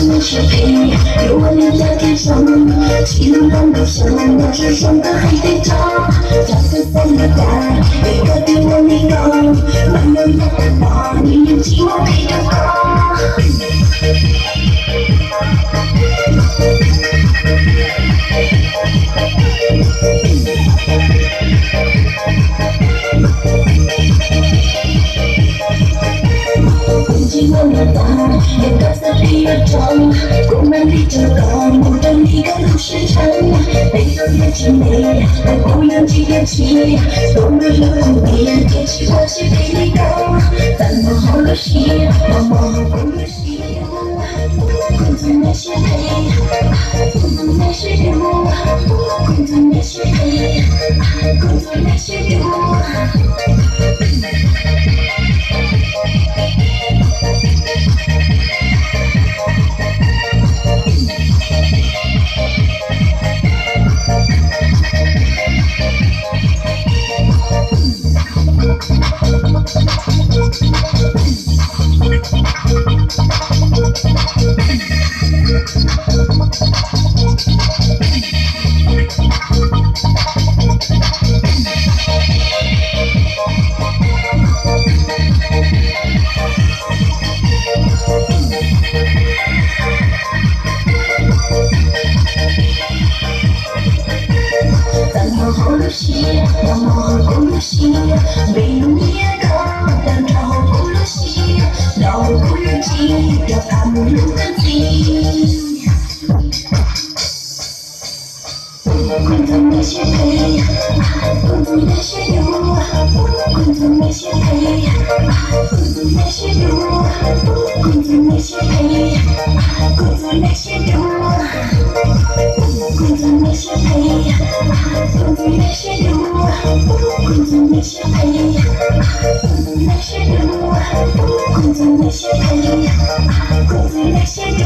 那是黑，有我脸在天上，气温都像那是双的黑队长，角色在你家，一个比我你高，没有人把你年纪我比较高。攻击我越大，眼高色比越重，功能比较高，不等你赶路时长，背着越精美，不用几点起，都没有空地，天气关系比你高，咱们好游戏，我们好游戏，工作那些配，工作那些有，工作那些配，工作那些有。好游戏，我们好游戏，没有你也高，但好好游戏，老不越级，要怕没有根基。工作那些配，工作那些有，工作那些配，工作那些有，工作那些配，工作那些有，工作那些配，工作那些有，工作那些配，工作那些有，工作那些配，工作那些有。